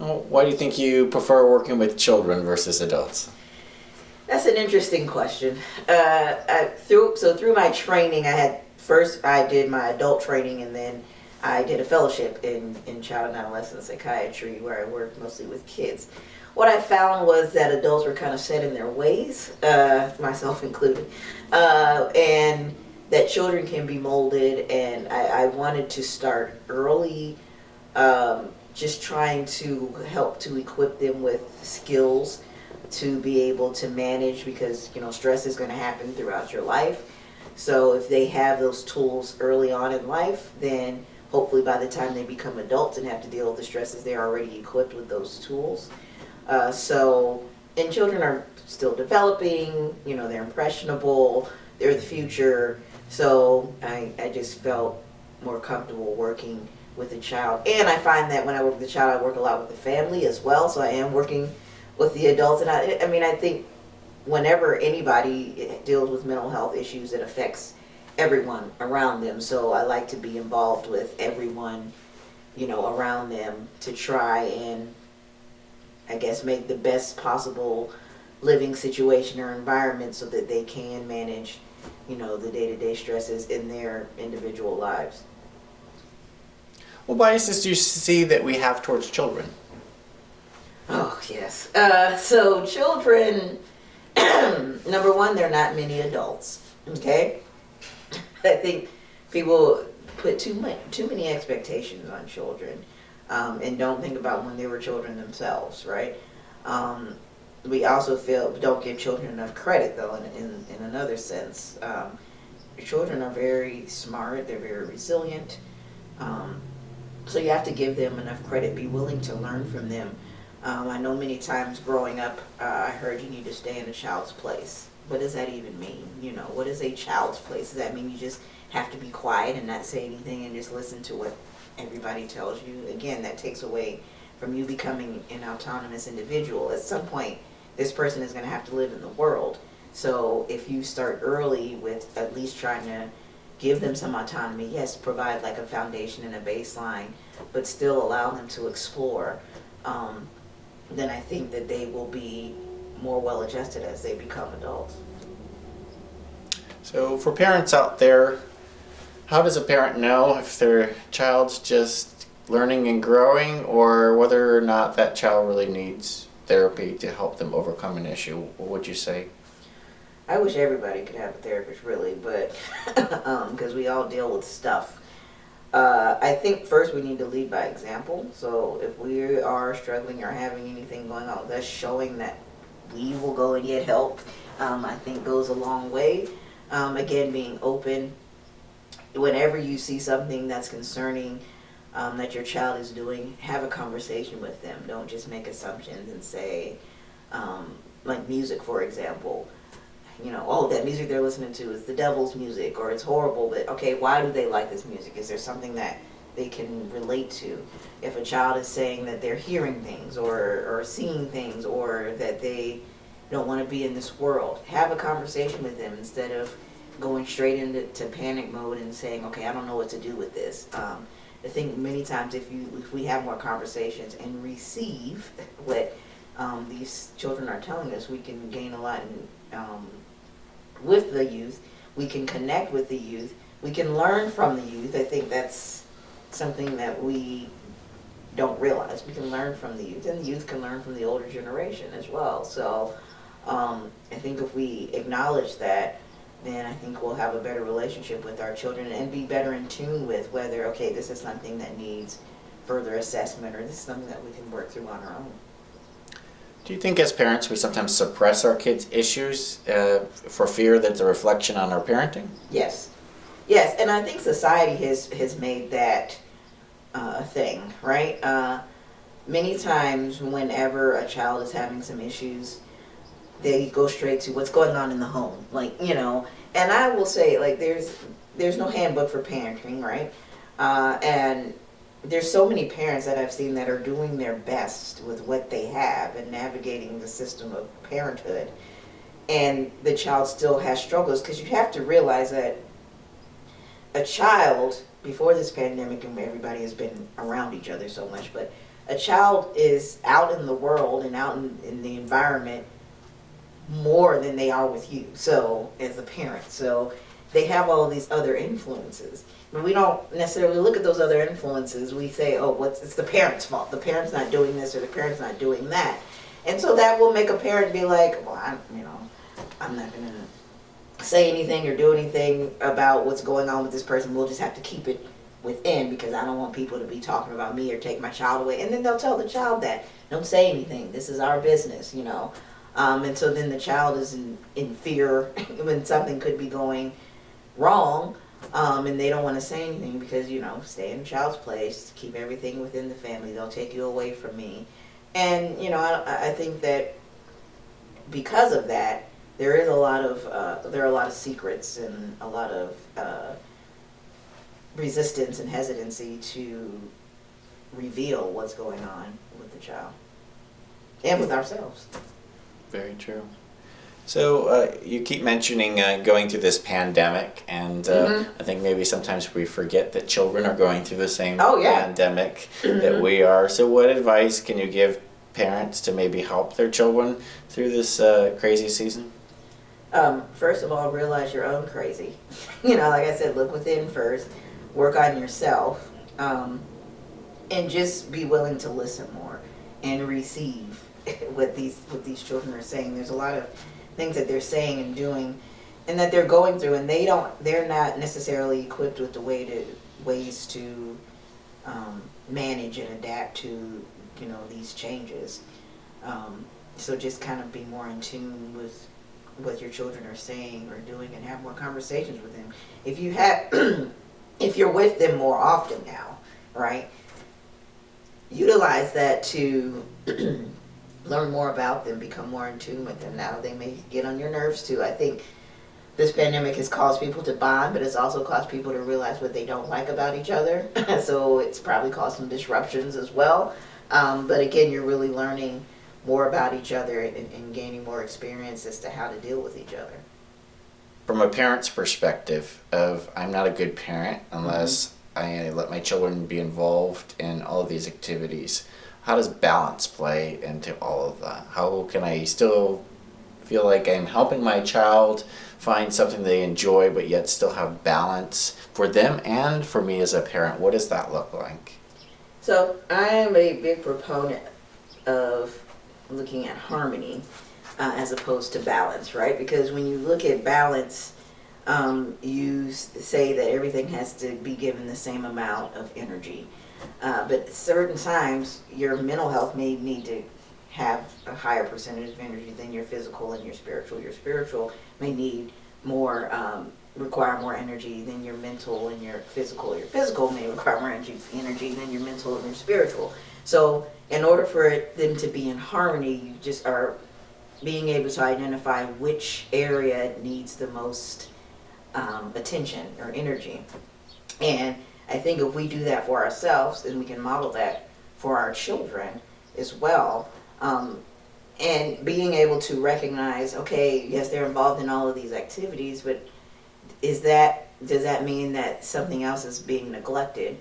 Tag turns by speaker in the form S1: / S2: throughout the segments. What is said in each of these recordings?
S1: Why do you think you prefer working with children versus adults?
S2: That's an interesting question. Through my training, I did my adult training, and then I did a fellowship in child and adolescent psychiatry, where I worked mostly with kids. What I found was that adults were kind of set in their ways, myself included, and that children can be molded. And I wanted to start early, just trying to help to equip them with skills to be able to manage, because stress is going to happen throughout your life. So if they have those tools early on in life, then hopefully by the time they become adults and have to deal with the stresses, they're already equipped with those tools. And children are still developing, they're impressionable, they're the future. So I just felt more comfortable working with a child. And I find that when I work with a child, I work a lot with the family as well. So I am working with the adults. And I think whenever anybody deals with mental health issues, it affects everyone around them. So I like to be involved with everyone, around them, to try and, I guess, make the best possible living situation or environment so that they can manage, the day-to-day stresses in their individual lives.
S1: What biases do you see that we have towards children?
S2: Oh, yes. So children, number one, they're not many adults, okay? I think people put too many expectations on children, and don't think about when they were children themselves, right? We also don't give children enough credit, though, in another sense. Children are very smart, they're very resilient, so you have to give them enough credit, be willing to learn from them. I know many times growing up, I heard you need to stay in a child's place. What does that even mean? What is a child's place? Does that mean you just have to be quiet and not say anything and just listen to what everybody tells you? Again, that takes away from you becoming an autonomous individual. At some point, this person is going to have to live in the world. So if you start early with at least trying to give them some autonomy, yes, provide like a foundation and a baseline, but still allow them to explore, then I think that they will be more well adjusted as they become adults.
S1: So for parents out there, how does a parent know if their child's just learning and growing, or whether or not that child really needs therapy to help them overcome an issue? What would you say?
S2: I wish everybody could have a therapist, really, but because we all deal with stuff. I think first we need to lead by example. So if we are struggling or having anything going on with us, showing that we will go and get help, I think goes a long way. Again, being open. Whenever you see something that's concerning, that your child is doing, have a conversation with them. Don't just make assumptions and say, like music, for example, oh, that music they're listening to is the devil's music, or it's horrible, but okay, why do they like this music? Is there something that they can relate to? If a child is saying that they're hearing things or seeing things, or that they don't want to be in this world, have a conversation with them instead of going straight into panic mode and saying, okay, I don't know what to do with this. I think many times if we have more conversations and receive what these children are telling us, we can gain a lot with the youth. We can connect with the youth. We can learn from the youth. I think that's something that we don't realize. We can learn from the youth, and the youth can learn from the older generation as well. So I think if we acknowledge that, then I think we'll have a better relationship with our children and be better in tune with whether, okay, this is something that needs further assessment, or this is something that we can work through on our own.
S1: Do you think as parents we sometimes suppress our kids' issues for fear that it's a reflection on our parenting?
S2: Yes. Yes, and I think society has made that a thing, right? Many times whenever a child is having some issues, they go straight to what's going on in the home. And I will say, there's no handbook for parenting, right? And there's so many parents that I've seen that are doing their best with what they have and navigating the system of parenthood, and the child still has struggles, because you have to realize that a child, before this pandemic and everybody has been around each other so much, but a child is out in the world and out in the environment more than they are with you. So as a parent, so they have all these other influences. But we don't necessarily look at those other influences. We say, oh, it's the parent's fault. The parent's not doing this or the parent's not doing that. And so that will make a parent be like, well, I'm not going to say anything or do anything about what's going on with this person. We'll just have to keep it within because I don't want people to be talking about me or take my child away. And then they'll tell the child that, don't say anything. This is our business, you know. And so then the child is in fear when something could be going wrong. And they don't want to say anything because, you know, stay in the child's place, keep everything within the family. They'll take you away from me. And, you know, I think that because of that, there are a lot of secrets and a lot of resistance and hesitancy to reveal what's going on with the child and with ourselves.
S1: Very true. So you keep mentioning going through this pandemic, and I think maybe sometimes we forget that children are going through the same pandemic that we are. So what advice can you give parents to maybe help their children through this crazy season?
S2: First of all, realize your own crazy. You know, like I said, look within first, work on yourself, and just be willing to listen more and receive what these children are saying. There's a lot of things that they're saying and doing and that they're going through, and they're not necessarily equipped with the ways to manage and adapt to, you know, these changes. So just kind of be more in tune with what your children are saying or doing and have more conversations with them. If you're with them more often now, right? Utilize that to learn more about them, become more in tune with them. Now they may get on your nerves too. I think this pandemic has caused people to bond, but it's also caused people to realize what they don't like about each other. So it's probably caused some disruptions as well. But again, you're really learning more about each other and gaining more experience as to how to deal with each other.
S1: From a parent's perspective of, I'm not a good parent unless I let my children be involved in all of these activities. How does balance play into all of that? How can I still feel like I'm helping my child find something they enjoy, but yet still have balance for them and for me as a parent? What does that look like?
S2: So I am a big proponent of looking at harmony as opposed to balance, right? Because when you look at balance, you say that everything has to be given the same amount of energy. But certain times, your mental health may need to have a higher percentage of energy than your physical and your spiritual. Your spiritual may need more, require more energy than your mental and your physical. Your physical may require more energy than your mental and your spiritual. So in order for them to be in harmony, you just are being able to identify which area needs the most attention or energy. And I think if we do that for ourselves, and we can model that for our children as well, and being able to recognize, okay, yes, they're involved in all of these activities, but does that mean that something else is being neglected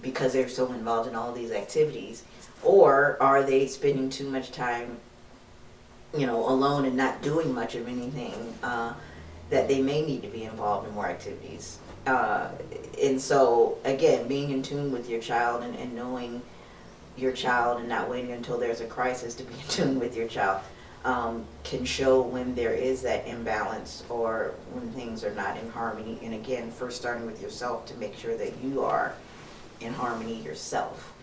S2: because they're so involved in all of these activities? Or are they spending too much time, you know, alone and not doing much of anything that they may need to be involved in more activities? And so, again, being in tune with your child and knowing your child and not waiting until there's a crisis to be in tune with your child can show when there is that imbalance or when things are not in harmony. And again, first starting with yourself to make sure that you are in harmony yourself.